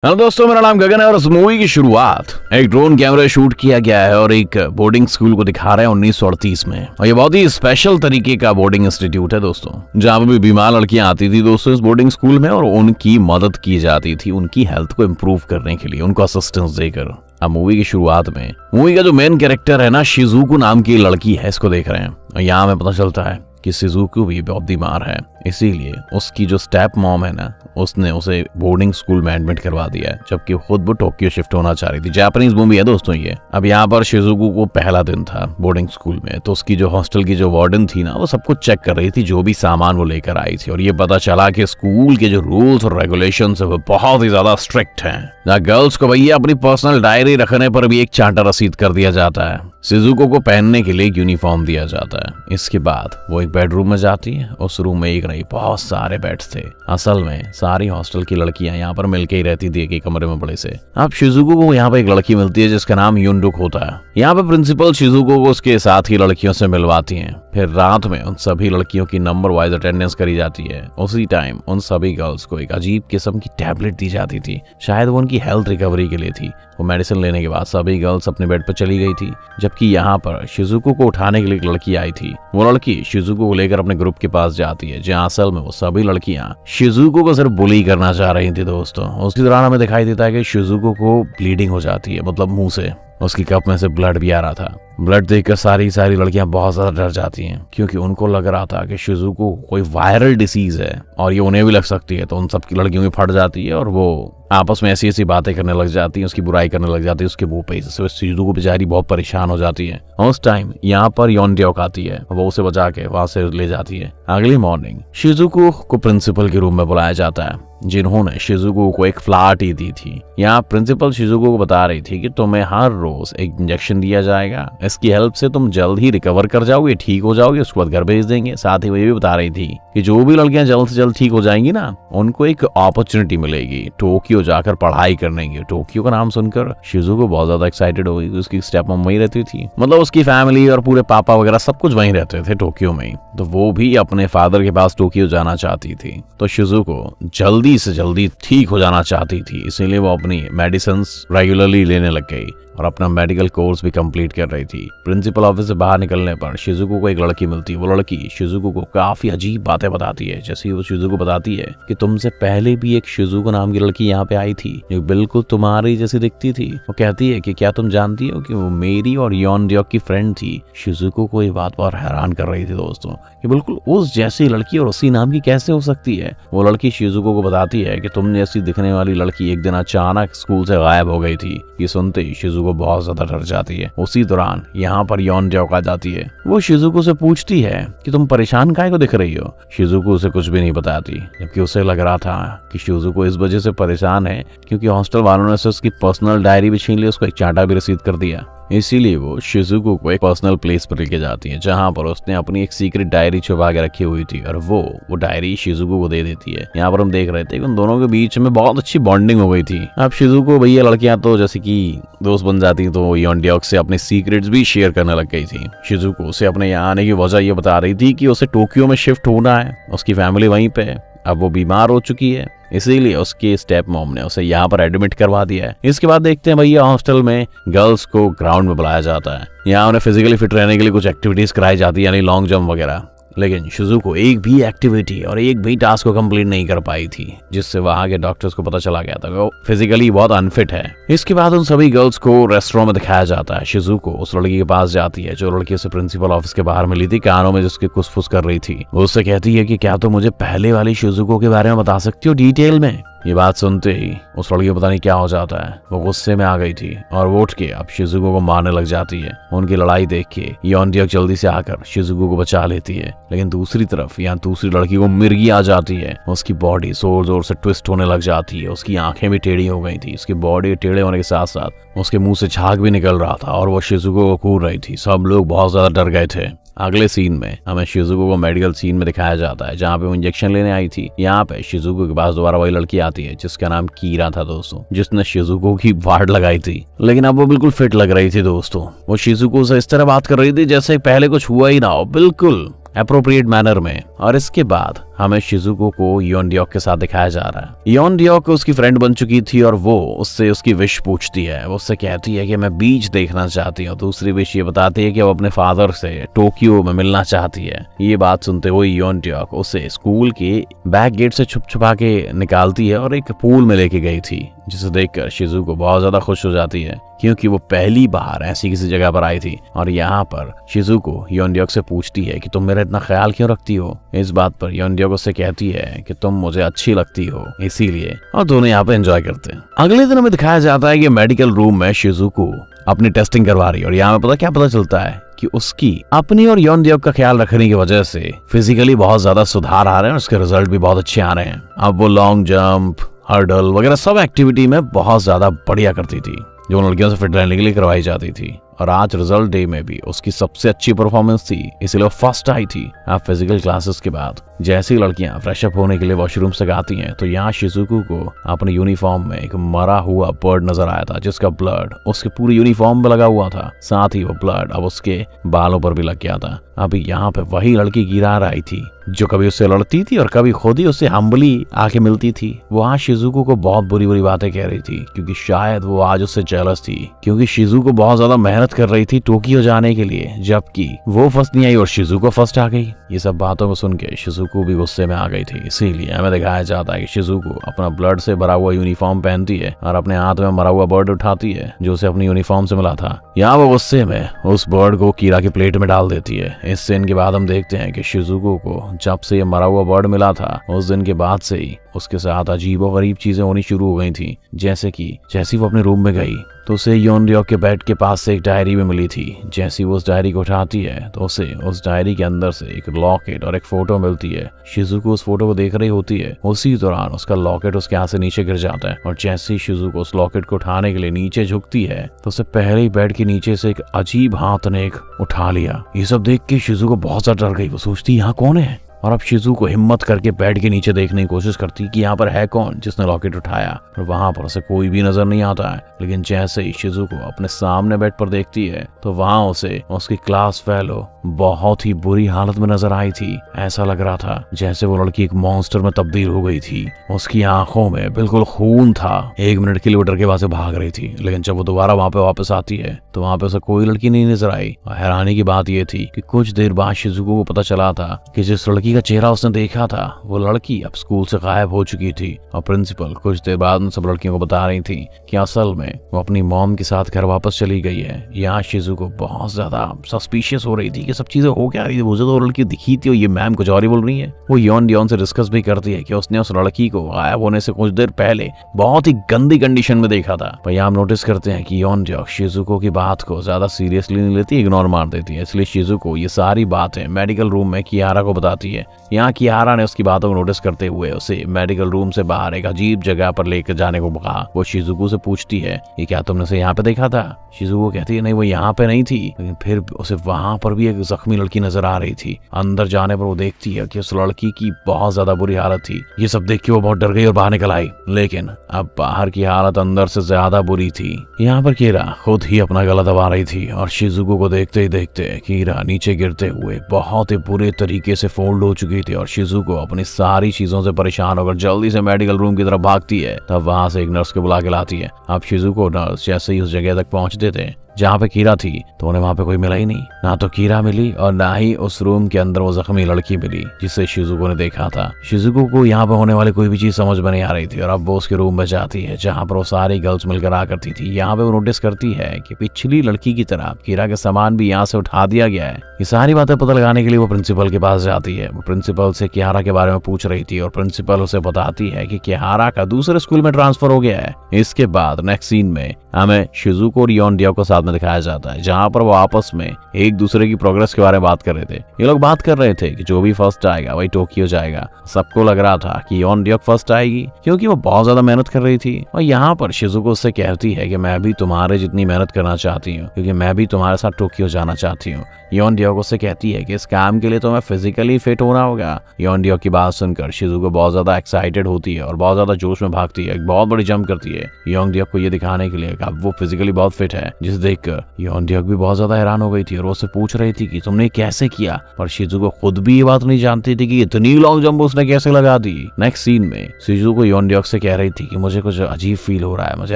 Hello दोस्तों, मेरा नाम गगन है और इस मूवी की शुरुआत एक ड्रोन कैमरे शूट किया गया है और एक बोर्डिंग स्कूल को दिखा रहे हैं 1938 में। और ये बहुत ही स्पेशल तरीके का बोर्डिंग इंस्टीट्यूट है दोस्तों, जहाँ पे भी बीमार लड़कियां आती थी दोस्तों इस बोर्डिंग स्कूल में और उनकी मदद की जाती थी, उनकी हेल्थ को इम्प्रूव करने के लिए, उनको असिस्टेंस देकर। अब मूवी की शुरुआत में मूवी का जो मेन कैरेक्टर है ना, शिजुको नाम की लड़की है, इसको देख रहे हैं और यहाँ हमें पता चलता है कि शिजुको भी बहुत बीमार है, इसीलिए उसकी जो स्टेप मॉम है ना, उसने उसे बोर्डिंग स्कूल में एडमिट करवा दिया है, जबकि खुद वो टोक्यो शिफ्ट होना चाह रही थी। जापानीज मूवी है दोस्तों ये। अब यहाँ पर शिजुको को पहला दिन था बोर्डिंग स्कूल में, तो उसकी जो हॉस्टल की जो वार्डन थी ना, वो सब कुछ चेक कर रही थी, जो भी सामान वो लेकर आई थी। और ये पता चला कि स्कूल के जो रूल्स और रेगुलेशन है वो बहुत ही ज्यादा स्ट्रिक्ट हैं, जहाँ गर्ल्स को भैया अपनी पर्सनल डायरी रखने पर भी एक चांटा रसीद कर दिया जाता है, शिजुको को पहनने के लिए एक यूनिफॉर्म दिया जाता है। इसके बाद वो एक बेडरूम में जाती है, उस रूम में एक नहीं बहुत सारे बेड्स थे। असल में सारी हॉस्टल की लड़कियां यहाँ पर मिलके ही रहती थी एक कमरे में बड़े से। अब शिजुको को यहाँ पे एक लड़की मिलती है जिसका नाम युनडुक होता है। यहाँ पे प्रिंसिपल शिजुको को उसके साथ ही लड़कियों से मिलवाती है। फिर रात में उन सभी लड़कियों की नंबर वाइज अटेंडेंस करी जाती है। उसी टाइम उन सभी गर्ल्स को एक अजीब किस्म की टैबलेट दी जाती थी, शायद वो उनकी हेल्थ रिकवरी के लिए थी। वो मेडिसिन लेने के बाद सभी गर्ल्स अपने बेड पर चली गई थी, जबकि यहाँ पर शिजुको को उठाने के लिए एक लड़की आई थी। वो लड़की शिजुको को लेकर अपने ग्रुप के पास जाती है, जहाँ असल में वो सभी लड़कियां शिजुको को सिर्फ बुली करना चाह रही थी दोस्तों। उसी दौरान हमें दिखाई देता है कि शिजुको को ब्लीडिंग हो जाती है, मतलब मुंह से उसकी कप में से ब्लड भी आ रहा था। ब्लड देखकर सारी लड़कियां बहुत ज्यादा डर जाती हैं, क्योंकि उनको लग रहा था कि शिजुको कोई वायरल डिसीज है और ये उन्हें भी लग सकती है। तो उन सब की लड़कियों की फट जाती है और वो आपस में ऐसी ऐसी बातें करने लग जाती हैं, उसकी बुराई करने लग जाती है उसके मुंह पे। इससे शिजुको बेचारी बहुत परेशान हो जाती है। उस टाइम यहाँ पर योनड्योक आती है, वो उसे बचा के वहां से ले जाती है। अगली मॉर्निंग शिजुको को प्रिंसिपल के रूम में बुलाया जाता है, जिन्होंने शिजुको को एक फ्लैट ही दी थी। यहाँ प्रिंसिपल शिजुको को बता रही थी कि तुम्हें हर रोज एक इंजेक्शन दिया जाएगा, इसकी हेल्प से तुम जल्द ही रिकवर कर जाओगे, ठीक हो जाओगे, उसके बाद घर भेज देंगे। साथ ही वो ये भी बता रही थी कि जो भी लड़कियां जल्द से जल्द ठीक हो जाएंगी ना, उनको एक अपॉर्चुनिटी मिलेगी टोक्यो जाकर पढ़ाई करने की। टोक्यो का नाम सुनकर शिजुको बहुत ज्यादा एक्साइटेड हो गई। उसकी स्टेप मम वहीं रहती थी, मतलब उसकी फैमिली और पूरे पापा वगैरह सब कुछ वहीं रहते थे टोक्यो में, तो वो भी अपने फादर के पास टोक्यो जाना चाहती थी। तो शिजुको जल्दी से जल्दी ठीक हो जाना चाहती थी, इसीलिए वो अपनी मेडिसिन रेगुलरली लेने लग गई और अपना मेडिकल कोर्स भी कंप्लीट कर रही थी। प्रिंसिपल ऑफिस से बाहर निकलने पर शिजुको को एक लड़की मिलती है। वो लड़की शिजुको को काफी अजीब बातें बताती है, जैसे वो शिजुको बताती है कि तुमसे पहले भी एक शिजुको नाम की लड़की यहाँ पे आई थी जो बिल्कुल तुम्हारी जैसी दिखती थी। वो कहती है कि क्या तुम जानती हो कि वो मेरी और योनड्योक की फ्रेंड थी। शिजुको को ये बात बहुत हैरान कर रही थी दोस्तों, कि बिल्कुल उस जैसी लड़की और उसी नाम की कैसे हो सकती है। वो लड़की शिजुको को बताती है कि तुम जैसी दिखने वाली लड़की एक दिन अचानक स्कूल से गायब हो गई थी। ये सुनते ही शिजुको बहुत ज्यादा डर जाती है। उसी दौरान यहाँ पर योनड्योक आ जाती है। वो शिजुको से पूछती है कि तुम परेशान काहे को दिख रही हो। शिजुको उसे कुछ भी नहीं बताती, जबकि उसे लग रहा था कि शिजुको इस वजह से परेशान है क्योंकि हॉस्टल वालों ने उसकी पर्सनल डायरी भी छीन ली, उसको एक चांटा भी रसीद कर दिया। इसीलिए वो शिजुको को एक पर्सनल प्लेस पर लेके जाती है, जहाँ पर उसने अपनी एक सीक्रेट डायरी छुपा के रखी हुई थी और वो डायरी शिजुको को दे देती है। यहाँ पर हम देख रहे थे कि उन दोनों के बीच में बहुत अच्छी बॉन्डिंग हो गई थी। अब शिजुको भैया लड़कियां तो जैसे कि दोस्त बन जाती, तो योनड्योक से अपने सीक्रेट्स भी शेयर करने लग गई थी। शिजुको उसे अपने यहाँ आने की वजह ये बता रही थी कि उसे टोक्यो में शिफ्ट होना है, उसकी फैमिली वहीं पे है, अब वो बीमार हो चुकी है, इसीलिए उसके स्टेप मॉम ने उसे यहाँ पर एडमिट करवा दिया है। इसके बाद देखते हैं भैया हॉस्टल में गर्ल्स को ग्राउंड में बुलाया जाता है। यहाँ उन्हें फिजिकली फिट रहने के लिए कुछ एक्टिविटीज कराई जाती है, यानी लॉन्ग जंप वगैरह। लेकिन शिजुको एक भी एक्टिविटी और एक भी टास्क को कंप्लीट नहीं कर पाई थी, जिससे वहां के डॉक्टर्स को पता चला गया था वो फिजिकली बहुत अनफिट है। इसके बाद उन सभी गर्ल्स को रेस्टोरेंट में दिखाया जाता है। शिजुको उस लड़की के पास जाती है जो लड़की से प्रिंसिपल ऑफिस के बाहर मिली थी, कानों में जिसके कुछ-फुस कर रही थी। वो उससे कहती है कि क्या तुम मुझे पहले वाली शिजुको के बारे में बता सकती हो डिटेल में। ये बात सुनते ही उस लड़की को पता नहीं क्या हो जाता है, वो गुस्से में आ गई थी और वो उठ के अब शिजुको को मारने लग जाती है। उनकी लड़ाई देख के योनड्योक जल्दी से आकर शिजुको को बचा लेती है, लेकिन दूसरी तरफ यहाँ दूसरी लड़की को मिर्गी आ जाती है। उसकी बॉडी जोर जोर से ट्विस्ट होने लग जाती है, उसकी आंखें भी टेढ़ी हो गई थी। उसकी बॉडी टेढ़े होने के साथ साथ उसके मुंह से झाग भी निकल रहा था और वो शिजुको को घूर रही थी। सब लोग बहुत ज्यादा डर गए थे। अगले सीन में हमें शिजुको को मेडिकल सीन में दिखाया जाता है, जहाँ पे वो इंजेक्शन लेने आई थी। यहाँ पे शिजुको के पास दोबारा वही लड़की आती है जिसका नाम कीरा था दोस्तों, जिसने शिजुको की वार्ड लगाई थी, लेकिन अब वो बिल्कुल फिट लग रही थी दोस्तों। वो शिजुको से इस तरह बात कर रही थी जैसे पहले कुछ हुआ ही ना हो, बिल्कुल एप्रोप्रिएट मैनर में। और इसके बाद हमें शिजुको को योन डियोक के साथ दिखाया जा रहा है। योन डियोक उसकी फ्रेंड बन चुकी थी और वो उससे उसकी विश पूछती है। वो उससे कहती है कि मैं बीच देखना चाहती हूँ। दूसरी विश ये बताती है कि वो अपने फादर से टोक्यो में मिलना चाहती है। ये बात सुनते हुए योन डियोक उसे स्कूल के बैक गेट से छुप छुपा के निकालती है और एक पूल में लेके गई थी, जिसे देखकर शिजुको बहुत ज्यादा खुश हो जाती है क्योंकि वो पहली बार ऐसी किसी जगह पर आई थी। और यहाँ पर शिजुको योन डियोक से पूछती है कि तुम मेरा इतना ख्याल क्यों रखती हो। इस बात पर योन डियोक उससे कहती है कि तुम मुझे अच्छी लगती हो इसीलिए, और दोनों यहाँ पे एंजॉय करते हैं। अगले दिन हमें दिखाया जाता है कि मेडिकल रूम में शिजुको अपनी टेस्टिंग करवा रही है और यहाँ पे क्या पता चलता है कि उसकी अपनी और योन डियोक का ख्याल रखने की वजह से फिजिकली बहुत ज्यादा सुधार आ रहे हैं और उसके रिजल्ट भी बहुत अच्छे आ रहे हैं। अब वो लॉन्ग जंप, हर्डल वगैरह सब एक्टिविटी में बहुत ज्यादा बढ़िया करती थी, जो लड़कियों से फिट रहने के लिए करवाई जाती थी। और आज रिजल्ट डे में भी उसकी सबसे अच्छी परफॉर्मेंस थी, इसीलिए वो फर्स्ट आई थी। अब फिजिकल क्लासेस के बाद जैसी लड़कियां फ्रेशअप होने के लिए वॉशरूम से आती हैं तो यहाँ शिजुको को अपने यूनिफॉर्म में एक मरा हुआ बर्ड नजर आया था, जिसका ब्लड उसके पूरे यूनिफॉर्म में लगा हुआ था। साथ ही वो ब्लड अब उसके बालों पर भी लग गया था। अभी यहाँ पे वही लड़की गिरार आई थी जो कभी उससे लड़ती थी और कभी खुद ही उससे हम्बली आके मिलती थी। वो आज शिजुको को बहुत बुरी बुरी बातें कह रही थी क्योंकि शायद वो आज उससे जेलस थी, क्योंकि शिजुको बहुत ज्यादा मेहनत कर रही थी टोक्यो जाने के लिए, जबकि वो फर्स्ट नहीं आई और शिजुको फर्स्ट आ गई। ये सब बातों को सुन के शिजुको भी गुस्से में आ गई थी। इसीलिए हमें दिखाया जाता है कि शिजुको अपना ब्लड से भरा हुआ यूनिफॉर्म पहनती है और अपने हाथ में मरा हुआ बर्ड उठाती है जो उसे अपनी यूनिफॉर्म से मिला था। यहाँ वो गुस्से में उस बर्ड को कीरा की प्लेट में डाल देती है। इस सीन के बाद हम देखते हैं कि शिजुको को जब से ये मरा हुआ बर्ड मिला था उस दिन के बाद से ही उसके साथ अजीब और गरीब चीजें होनी शुरू हो गई थी। जैसे कि जैसे वो अपने रूम में गई तो उसे योन डियोक के बेड के पास से एक डायरी भी मिली थी। जैसे वो उस डायरी को उठाती है तो उसे उस डायरी के अंदर से एक लॉकेट और एक फोटो मिलती है। शिजुको उस फोटो को देख रही होती है, उसी दौरान उसका लॉकेट उसके हाथ से नीचे गिर जाता है और जैसे ही शिजुको उस लॉकेट को उठाने के लिए नीचे झुकती है तो उसे पहले ही बेड के नीचे से एक अजीब हाथ ने एक उठा लिया। ये सब देख के शिजुको बहुत ज्यादा डर गई। वो सोचती यहाँ कौन है और अब शिजुको हिम्मत करके बेड के नीचे देखने की कोशिश करती कि यहाँ पर है कौन जिसने लॉकेट उठाया, और वहां पर उसे कोई भी नजर नहीं आता है। लेकिन जैसे ही शिजुको अपने सामने बेड पर देखती है तो वहां उसे उसकी क्लास फेलो बहुत ही बुरी हालत में नजर आई थी। ऐसा लग रहा था जैसे वो लड़की एक मॉन्स्टर में तब्दील हो गई थी। उसकी आंखों में बिल्कुल खून था। 1 मिनट के लिए डर के वहां से भाग रही थी, लेकिन जब वो दोबारा वहां पे वापस आती है तो वहां पे उसे कोई लड़की नहीं नजर आई। और हैरानी की बात यह थी कि कुछ देर बाद शिजुको को पता चला था कि जिस लड़की का चेहरा उसने देखा था वो लड़की अब स्कूल से गायब हो चुकी थी। और प्रिंसिपल कुछ देर बाद उन सब लड़कियों को बता रही थी कि असल में वो अपनी मॉम के साथ घर वापस चली गई है। यहाँ शिजुको बहुत ज्यादा सस्पिशियस हो रही थी कि सब चीजें हो क्या रही थी। मुझे तो लड़की दिखी थी और ये मैम कुछ और ही बोल रही है। वो योन डियोन से डिस्कस भी करती है कि उसने उस लड़की को गायब होने से कुछ देर पहले बहुत ही गंदी कंडीशन में देखा था। पर यहाँ हम नोटिस करते हैं कि योन डियोक शिजुको की बात को ज्यादा सीरियसली नहीं लेती, इग्नोर मार देती है। इसलिए शिजुको ये सारी बातें मेडिकल रूम में कियारा को बताती है। यहाँ कियारा ने उसकी बातों को नोटिस करते हुए उसे मेडिकल रूम से बाहर एक अजीब जगह पर लेकर जाने को कहा। वो शिजुको से पूछती है कि क्या तुमने उसे यहाँ पे देखा था। शिजुको कहती है नहीं, वो यहाँ पे नहीं थी, लेकिन फिर उसे वहां पर भी एक जख्मी लड़की नजर आ रही थी। अंदर जाने पर वो देखती है कि उस लड़की की बहुत ज्यादा बुरी हालत थी। ये सब देख के वो बहुत डर गई और बाहर निकल आई, लेकिन अब बाहर की हालत अंदर से ज्यादा बुरी थी। यहाँ पर कीरा खुद ही अपना गला दबा रही थी और शिजुको को देखते ही देखते कीरा नीचे गिरते हुए बहुत ही बुरे तरीके से फोल्ड हो चुकी थी। और शिजुको अपनी सारी चीजों से परेशान होकर जल्दी से मेडिकल रूम की तरफ भागती है। तब वहां से एक नर्स को बुला के लाती है। अब शिजुको नर्स जैसे ही उस जगह तक पहुंचते थे जहाँ पे कीरा थी तो उन्हें वहां पे कोई मिला ही नहीं। ना तो कीरा मिली और ना ही उस रूम के अंदर वो जख्मी लड़की मिली जिसे शिजुको ने देखा था। शिजुको को यहाँ पे होने वाली कोई भी चीज समझ में नहीं आ रही थी और अब वो उसके रूम में जाती है जहाँ पर वो सारी गर्ल्स मिलकर आ करती थी। यहाँ पे वो नोटिस करती है कि पिछली लड़की की तरह कीरा के सामान भी यहाँ से उठा दिया गया है। ये सारी बातें पता लगाने के लिए वो प्रिंसिपल के पास जाती है। वो प्रिंसिपल से कियारा के बारे में पूछ रही थी और प्रिंसिपल उसे बताती है कि कियारा का दूसरे स्कूल में ट्रांसफर हो गया है। इसके बाद नेक्स्ट सीन में हमें शिजुको और योन डियोक को साथ में दिखाया जाता है जहाँ पर वो आपस में एक दूसरे की प्रोग्रेस के बारे में बात कर रहे थे। ये लोग बात कर रहे थे कि जो भी फर्स्ट आएगा वही टोक्यो जाएगा। सबको लग रहा था कि योन डियोक फर्स्ट आएगी क्योंकि वो बहुत ज्यादा मेहनत कर रही थी। और यहाँ पर शिजुको उससे कहती है कि मैं भी तुम्हारे जितनी मेहनत करना चाहती हूँ क्योंकि मैं भी तुम्हारे साथ टोक्यो जाना चाहती हूँ। योन डियोक उससे कहती है कि इस काम के लिए तो मैं फिजिकली फिट होना होगा। योन डियोक की बात सुनकर शिजुको बहुत ज्यादा एक्साइटेड होती है और बहुत ज्यादा जोश में भागती है, एक बहुत बड़ी जंप करती है। योन डियोक को ये दिखाने के लिए अब वो फिजिकली बहुत फिट है, जिसे देख देख योनड्योक भी बहुत ज्यादा हैरान हो गई थी और वो उससे पूछ रही थी कि तुमने कैसे किया, पर शिजुको खुद भी ये बात नहीं जानती थी कि इतनी लॉन्ग जंप उसने कैसे लगा दी। नेक्स्ट सीन में शिजुको योनड्योक से कह रही थी कि मुझे कुछ अजीब फील हो रहा है, मुझे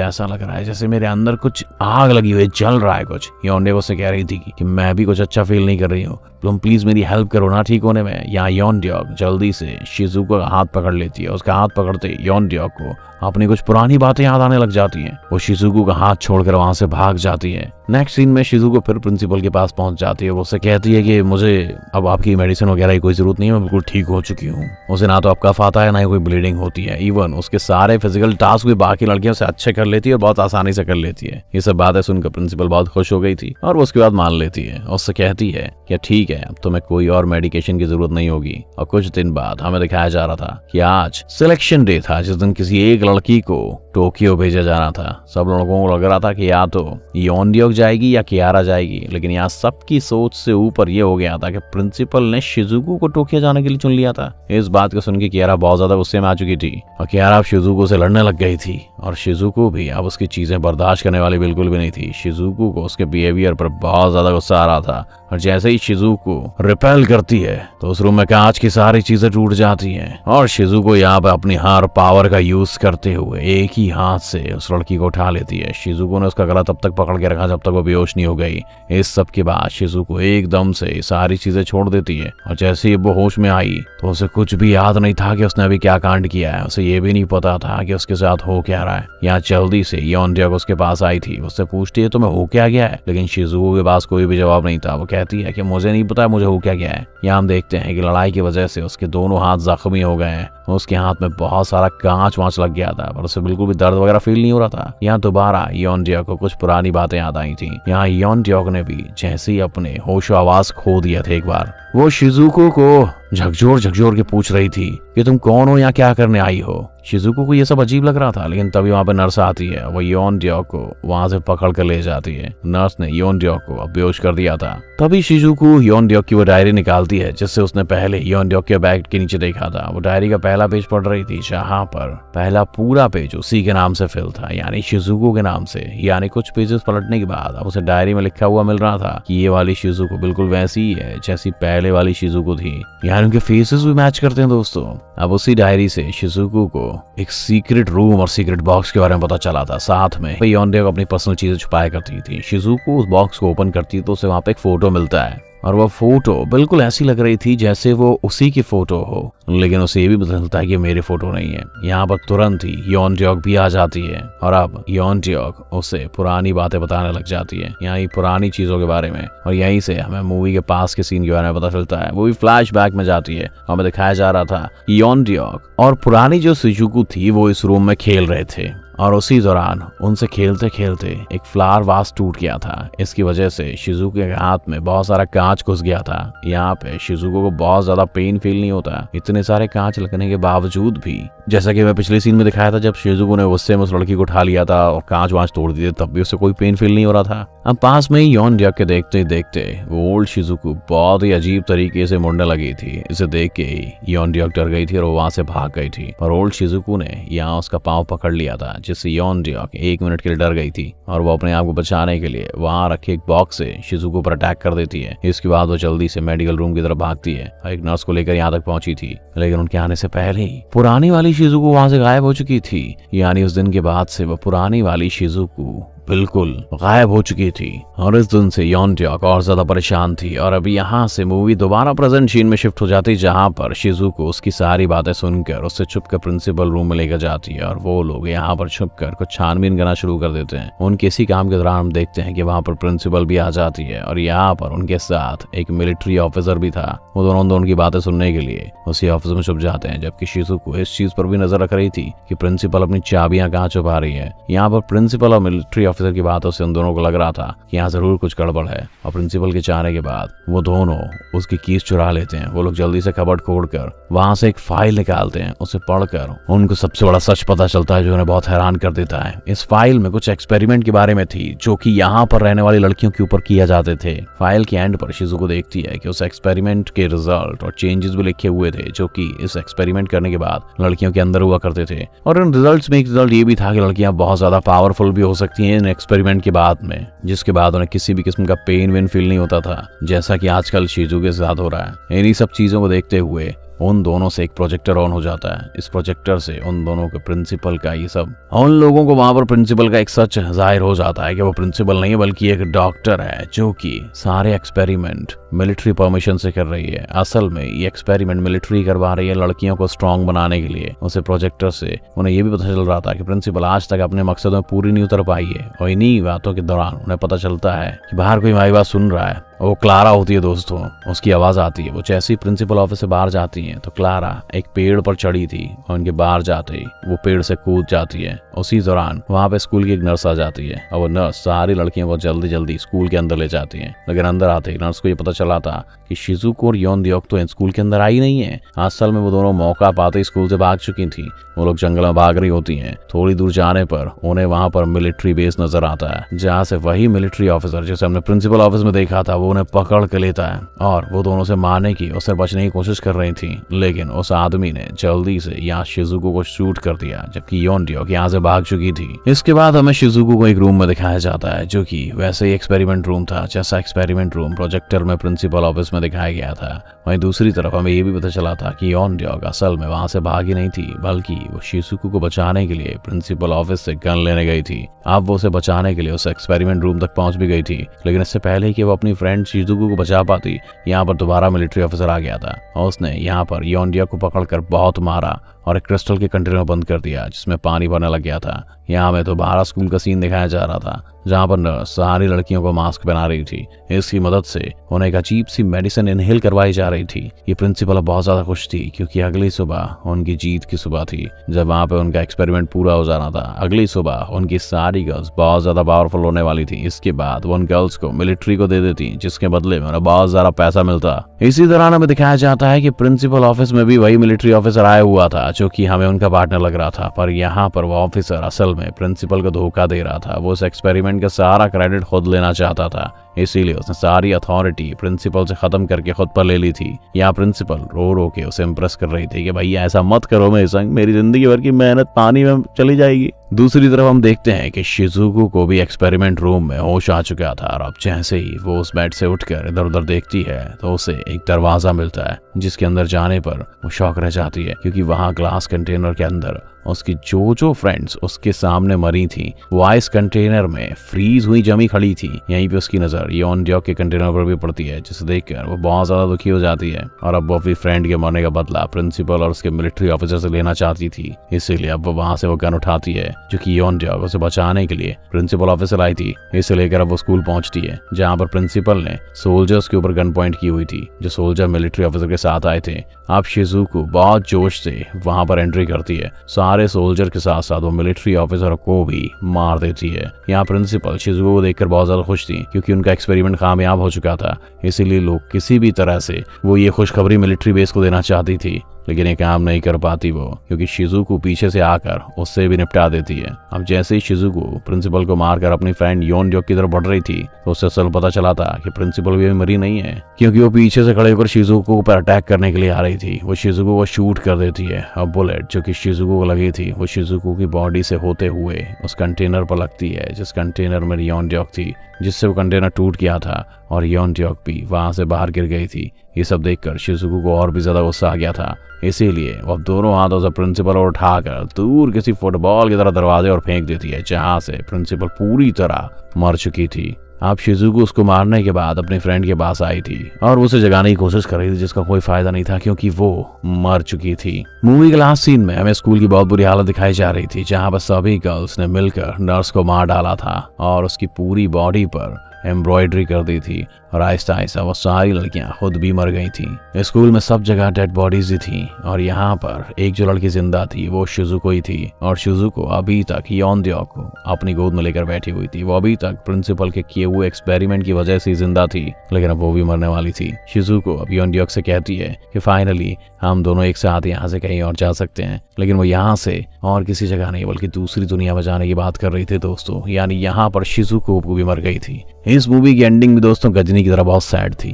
ऐसा लग रहा है जैसे मेरे अंदर कुछ आग लगी हुई, जल रहा है कुछ। योनड्योक से कह रही थी कि मैं भी कुछ अच्छा फील नहीं कर रही हूँ, तुम प्लीज मेरी हेल्प करो ना ठीक होने में। यहाँ योनड्योक जल्दी से शिजुको का हाथ पकड़ लेती है। उसका हाथ पकड़ते योनड्योक को अपनी कुछ पुरानी बातें याद आने लग जाती हैं। वो शिजुको का हाथ छोड़कर वहां से भाग जाती है। नेक्स्ट सीन में शिजुको फिर प्रिंसिपल के पास पहुंच जाती है। वो उससे कहती है कि मुझे अब आपकी मेडिसिन वगैरह की कोई जरूरत नहीं है, मैं बिल्कुल ठीक हो चुकी हूँ। उसे ना तो अब कफ आता है ना ही कोई ब्लीडिंग होती है। इवन उसके सारे फिजिकल टास्क भी बाकी लड़कियों से अच्छे कर लेती है और बहुत आसानी से कर लेती है। ये सब बातें सुनकर प्रिंसिपल बहुत खुश हो गई थी और वो उसके बाद मान लेती है। उससे कहती है कि ठीक है, अब तुम्हें कोई और मेडिकेशन की जरूरत नहीं होगी। और कुछ दिन बाद हमें दिखाया जा रहा था कि आज सिलेक्शन डे था, जिस दिन किसी एक लड़की को टोक्यो भेजा जाना था। सब लोगों को लग रहा था कि या तो योनड्योक जाएगी या कियारा जाएगी, लेकिन यहाँ सबकी सोच से ऊपर ये हो गया था कि प्रिंसिपल ने शिजुको को टोक्यो जाने के लिए चुन लिया था। इस बात को सुन के कियारा बहुत ज्यादा गुस्से में आ चुकी थी और कियारा अब शिजुको से लड़ने लग गई थी और शिजुको भी अब उसकी चीजें बर्दाश्त करने वाली बिल्कुल भी नहीं थी। शिजुको को उसके बिहेवियर पर बहुत ज्यादा गुस्सा आ रहा था और जैसे ही शिजुको रिपेल करती है तो उस रूम में कांच की सारी चीजें टूट जाती हैं और शिजुको यहाँ पे अपनी हर पावर का यूज करते हुए एक ही हाथ से उस लड़की को उठा लेती है। शिजुको ने उसका गला तब तक पकड़ के रखा जब तक वो बेहोश नहीं हो गई। इस सब के बाद शिजुको एकदम से सारी चीजें छोड़ देती है और जैसे ही वो होश में आई तो उसे कुछ भी याद नहीं था कि उसने अभी क्या कांड किया है। उसे ये भी नहीं पता था कि उसके साथ हो क्या रहा है। यहाँ जल्दी से योनड्योक उसके पास आई थी। उससे पूछती है तुम्हें हो क्या गया है, लेकिन शिजुको के पास कोई भी जवाब नहीं था। वो कहती है कि मुझे नहीं पता मुझे हो क्या गया है। यहाँ हम देखते हैं कि लड़ाई की वजह से उसके दोनों हाथ जख्मी हो गए हैं। उसके हाथ में बहुत सारा कांच वांच लग गया था पर उसे बिल्कुल भी दर्द वगैरह फील नहीं हो रहा था। यहाँ दोबारा योनड्योक को कुछ पुरानी बातें याद आई थी। यहाँ योनड्योक ने भी जैसे ही अपने होशो आवाज खो दिया था एक बार, वो शिजुको को झकझोर के पूछ रही थी कि तुम कौन हो, यहाँ क्या करने आई हो। शिजुको को ये सब अजीब लग रहा था, लेकिन तभी वहां पे नर्स आती है। वो योनड्योक को वहां से पकड़ कर ले जाती है। नर्स ने योनड्योक को अब बेहोश कर दिया था। तभी शिजुको योनड्योक की वो डायरी निकालती है जिससे उसने पहले योनड्योक के बैग के नीचे देखा था। वो डायरी का पहला पेज पढ़ रही थी, जहाँ पर पहला पूरा पेज उसी के नाम से फिल था, यानी शिजुको के नाम से। यानी कुछ पेजेस पलटने के बाद अब उसे डायरी में लिखा हुआ मिल रहा था कि ये वाली शिजुको बिल्कुल वैसी ही है जैसी पहले वाली शिजुको थी। यानी उनके फेसेस भी मैच करते हैं दोस्तों। अब उसी डायरी से शिजुको को एक सीक्रेट रूम और सीक्रेट बॉक्स के बारे में पता चला था। साथ में योनड्योक अपनी पर्सनल चीजें छुपाया करती थी। शिजुको उस बॉक्स को ओपन करती तो उसे वहां पे एक फोटो मिलता है और वो फोटो बिल्कुल ऐसी लग रही थी जैसे वो उसी की फोटो हो, लेकिन उसे ये भी पता चलता है कि मेरी फोटो नहीं है। यहाँ पर तुरंत ही योनड्योक भी आ जाती है और अब योनड्योक उसे पुरानी बातें बताने लग जाती है, यहाँ पुरानी चीजों के बारे में। और यहीं से हमें मूवी के पास के सीन के बारे में पता चलता है। वो भी फ्लैशबैक में जाती है और हमें दिखाया जा रहा था योनड्योक और पुरानी जो शिजुको थी वो इस रूम में खेल रहे थे और उसी दौरान उनसे खेलते खेलते एक फ्लावर वास टूट गया था। इसकी वजह से शिजुको के हाथ में बहुत सारा कांच घुस गया था। यहाँ पे शिजुको को बहुत ज्यादा पेन फील नहीं होता इतने सारे कांच लगने के बावजूद भी। जैसा कि मैं पिछले सीन में दिखाया था, जब शिजुको ने गुस्से में उस लड़की को उठा लिया था और कांच वांच तोड़ दिए तब भी उसे कोई पेन फील नहीं हो रहा था। अब पास में ही योनड्योक के देखते ही देखते वो ओल्ड शिजुको बहुत ही अजीब तरीके से मुड़ने लगी थी। इसे देख के ही योनड्योक डर गई थी और वो वहां से भाग गई थी और ओल्ड शिजुको ने यहाँ उसका पाँव पकड़ लिया था, जिससे योनड्योक 1 मिनट के लिए डर गई थी और वो अपने आप को बचाने के लिए वहां रखे एक बॉक्स से शिजुको पर अटैक कर देती है। इसके बाद वो जल्दी से मेडिकल रूम की तरफ भागती है और एक नर्स को लेकर यहाँ तक पहुंची थी, लेकिन उनके आने से पहले ही पुरानी वाली शिजुको वहां से गायब हो चुकी थी। यानी उस दिन के बाद से वो पुरानी वाली शिजुको बिल्कुल गायब हो चुकी थी और इस दिन से योनड्योक और ज्यादा परेशान थी। और अभी यहाँ से मूवी दोबारा प्रेजेंट सीन में शिफ्ट हो जाती, जहाँ पर शिजुको उसकी सारी बातें सुनकर उससे छुपकर प्रिंसिपल रूम में लेकर जाती है और वो लोग यहाँ पर छुपकर कुछ छानबीन करना शुरू कर देते हैं। उनके इसी काम के दौरान हम देखते हैं कि वहाँ पर प्रिंसिपल भी आ जाती है और यहाँ पर उनके साथ एक मिलिट्री ऑफिसर भी था। वो दोनों उनकी बातें सुनने के लिए उसी ऑफिस में छुप जाते हैं, जबकि शिजुको इस चीज पर भी नजर रख रही थी कि प्रिंसिपल अपनी चाबियां कहाँ छुपा रही है। यहाँ पर प्रिंसिपल और मिलिट्री ऑफिसर की बातों से उन दोनों को लग रहा था कि यहाँ जरूर कुछ गड़बड़ है और प्रिंसिपल के चाहने के बाद वो दोनों उसकी कीज चुरा लेते हैं। वो लोग जल्दी से कबर्ड खोलकर वहां से एक फाइल निकालते हैं। उसे पढ़कर उनको सबसे बड़ा सच पता चलता है जो उन्हें बहुत हैरान कर देता है। इस फाइल में कुछ एक्सपेरिमेंट के बारे में थी जो कि यहाँ पर रहने वाली लड़कियों के ऊपर किया जाते थे। फाइल के एंड पर शिजुको देखती है कि उस एक्सपेरिमेंट के रिजल्ट और चेंजेस भी लिखे हुए थे जो कि इस एक्सपेरिमेंट करने के बाद लड़कियों के अंदर हुआ करते थे। और इन रिजल्ट्स में एक रिजल्ट ये भी था कि लड़कियां बहुत ज्यादा पावरफुल भी हो सकती हैं इन एक्सपेरिमेंट के बाद में, जिसके बाद उन्हें किसी भी किस्म का पेन वेन फील नहीं होता था, जैसा कि आजकल शिजुको के साथ हो रहा है। इन्हीं सब चीजों को देखते हुए उन दोनों से एक प्रोजेक्टर ऑन हो जाता है। इस प्रोजेक्टर से उन दोनों के प्रिंसिपल का ये सब, उन लोगों को वहां पर प्रिंसिपल का एक सच जाहिर हो जाता है कि वो प्रिंसिपल नहीं है बल्कि एक डॉक्टर है जो कि सारे एक्सपेरिमेंट मिलिट्री परमिशन से कर रही है। असल में ये एक्सपेरिमेंट मिलिट्री करवा रही है लड़कियों को स्ट्रांग बनाने के लिए। उसे प्रोजेक्टर से उन्हें ये भी पता चल रहा था कि प्रिंसिपल आज तक अपने मकसद में पूरी नहीं उतर पाई है। और इन्हीं बातों के दौरान उन्हें पता चलता है कि बाहर कोई हमारी बात सुन रहा है। वो क्लारा होती है दोस्तों, उसकी आवाज आती है। वो जैसे ही प्रिंसिपल ऑफिस से बाहर जाती है तो क्लारा एक पेड़ पर चढ़ी थी और उनके बाहर जाते ही वो पेड़ से कूद जाती है। उसी दौरान वहां पे स्कूल की एक नर्स आ जाती है और वो नर्स सारी लड़कियों को जल्दी जल्दी स्कूल के अंदर ले जाती है। लेकिन अंदर आते ही नर्स को ये पता चला था कि शिजुको और योनड्योक तो स्कूल के अंदर आई नहीं है। असल में वो दोनों मौका पाते ही स्कूल से भाग चुकी थी। वो लोग जंगल में भाग रही होती हैं। थोड़ी दूर जाने पर उन्हें वहां पर मिलिट्री बेस नजर आता है, जहाँ से वही मिलिट्री ऑफिसर जिसे हमने प्रिंसिपल ऑफिस में देखा था वो उन्हें पकड़ के लेता है और वो दोनों से मारने की, उससे बचने की कोशिश कर रही थी। लेकिन उस आदमी ने जल्दी से यहाँ शिजुको को शूट कर दिया, जबकि योनड्योक यहाँ से भाग चुकी थी। इसके बाद हमें शिजुको को एक रूम में दिखाया जाता है जो कि वैसे ही एक्सपेरिमेंट रूम था जैसा एक्सपेरिमेंट रूम प्रोजेक्टर में प्रिंसिपल ऑफिस में दिखाया गया था। वहीं दूसरी तरफ हमें ये भी पता चला था कि योनड्योक असल में वहां से भागी नहीं थी बल्कि वो शिजुको को बचाने के लिए प्रिंसिपल ऑफिस से गन लेने गई थी। अब वो उसे बचाने के लिए उस एक्सपेरिमेंट रूम तक पहुंच भी गई थी। लेकिन इससे पहले कि वो अपनी फ्रेंड शिजुको को बचा पाती, यहाँ पर दोबारा मिलिट्री ऑफिसर आ गया था और उसने यहाँ पर योनड्योक को पकड़कर बहुत मारा और एक क्रिस्टल के कंटेनर में बंद कर दिया जिसमें पानी भरने लग गया था। यहाँ में तो बाहर स्कूल का सीन दिखाया जा रहा था जहाँ पर नर्स सारी लड़कियों को मास्क पहना रही थी। इसकी मदद से उन्हें एक अजीब सी मेडिसिन इनहेल करवाई जा रही थी। ये प्रिंसिपल बहुत ज्यादा खुश थी क्योंकि अगली सुबह उनकी जीत की सुबह थी जब वहाँ पे उनका एक्सपेरिमेंट पूरा हो जाना था। अगली सुबह उनकी सारी गर्ल्स बहुत ज्यादा पावरफुल होने वाली थी। इसके बाद वो उन गर्ल्स को मिलिट्री को दे देती जिसके बदले में उन्हें बहुत ज्यादा पैसा मिलता। इसी दौरान हमें दिखाया जाता है कि प्रिंसिपल ऑफिस में भी वही मिलिट्री ऑफिसर आया हुआ था जो कि हमें उनका पार्टनर लग रहा था। पर यहाँ पर वो ऑफिसर असल में प्रिंसिपल को धोखा दे रहा था। वो उस एक्सपेरिमेंट का सारा क्रेडिट खुद लेना चाहता था, इसीलिए उसने सारी अथॉरिटी प्रिंसिपल से खत्म करके खुद पर ले ली थी। यहाँ प्रिंसिपल रो रो के उसे इम्प्रेस कर रही थी कि भैया ऐसा मत करो मेरे संग, मेरी जिंदगी भर की मेहनत पानी में चली जाएगी। दूसरी तरफ हम देखते हैं कि शिजुको को भी एक्सपेरिमेंट रूम में होश आ चुका था और अब जैसे ही वो उस बेड से उठकर इधर उधर देखती है तो उसे एक दरवाजा मिलता है जिसके अंदर जाने पर वो शॉक रह जाती है क्योंकि वहां ग्लास कंटेनर के अंदर उसकी जो फ्रेंड्स उसके सामने मरी थी वो आइस कंटेनर में फ्रीज हुई जमी खड़ी थी। यहीं पे उसकी नजर योनड्योक के कंटेनर पर भी पड़ती है जिसे देखकर वो बहुत ज्यादा दुखी हो जाती है और अब वो अपनी फ्रेंड के मरने का बदला प्रिंसिपल और उसके मिलिट्री ऑफिसर से लेना चाहती थी। इसीलिए अब वो वहां से वो गन उठाती है जो कि योनड्योक उसे बचाने के लिए प्रिंसिपल ऑफिस से लाई थी। इसे लेकर अब वो स्कूल पहुंचती है जहाँ पर प्रिंसिपल ने सोल्जर्स के ऊपर गन पॉइंट की हुई थी जो सोल्जर मिलिट्री ऑफिसर के साथ आए थे। अब शिजुको बहुत जोश से वहां पर एंट्री करती है, सारे सोल्जर के साथ साथ वो मिलिट्री ऑफिसर को भी मार देती है। यहाँ प्रिंसिपल शिजुको को देखकर बहुत ज्यादा खुश थी क्योंकि उनका एक्सपेरिमेंट कामयाब हो चुका था। इसीलिए लोग किसी भी तरह से वो ये खुशखबरी मिलिट्री बेस को देना चाहती थी, लेकिन ये काम नहीं कर पाती वो क्योंकि शिजुको पीछे से आकर उससे भी निपटा देती है। अब जैसे ही शिजुको प्रिंसिपल को मारकर अपनी फ्रेंड योनड्योक की तरफ बढ़ रही थी तो उससे असल पता चला था कि प्रिंसिपल भी मरी नहीं है क्योंकि वो पीछे से खड़े होकर शिजुको पर अटैक करने के लिए आ रही थी। वो शिजुको को शूट कर देती है। अब बुलेट जो कि शिजुको को लगी थी वो शिजुको की बॉडी से होते हुए उस कंटेनर पर लगती है जिस कंटेनर में योनड्योक थी, जिससे वो कंटेनर टूट गया था और योनड्योक भी वहां से बाहर गिर गई थी। ये सब देखकर शिजुको को और भी ज्यादा गुस्सा आ गया था, इसीलिए वो दोनों हाथों से प्रिंसिपल और उठाकर दूर किसी फुटबॉल की तरह दरवाजे और फेंक देती है जहां से प्रिंसिपल पूरी तरह मर चुकी थी। अब शिजुको उसको मारने के बाद अपनी फ्रेंड के पास आई थी और उसे जगाने की कोशिश कर रही थी जिसका कोई फायदा नहीं था क्योंकि वो मर चुकी थी। मूवी के लास्ट सीन में हमें स्कूल की बहुत बुरी हालत दिखाई जा रही थी जहां पर सभी गर्ल्स ने मिलकर नर्स को मार डाला था और उसकी पूरी बॉडी पर एम्ब्रॉयडरी कर दी थी और आहिस्ता आहिस्ता वो सारी लड़कियां खुद भी मर गई थी। स्कूल में सब जगह डेड बॉडीज ही थी और यहाँ पर एक जो लड़की जिंदा थी वो शिजुको ही थी और शिजुको अभी तक योनड्योक को अपनी गोद में लेकर बैठी हुई थी। वो अभी तक प्रिंसिपल के किए हुए एक्सपेरिमेंट की वजह से जिंदा थी, लेकिन अब वो भी मरने वाली थी। शिजुको अब योनड्योक से कहती है कि फाइनली हम दोनों एक साथ यहाँ से कहीं और जा सकते हैं, लेकिन वो यहाँ से और किसी जगह नहीं बल्कि दूसरी दुनिया में जाने की बात कर रही थी दोस्तों, यानी यहाँ पर शिजुको भी मर गई थी। इस मूवी की एंडिंग भी दोस्तों गजनी की तरह बहुत सैड थी।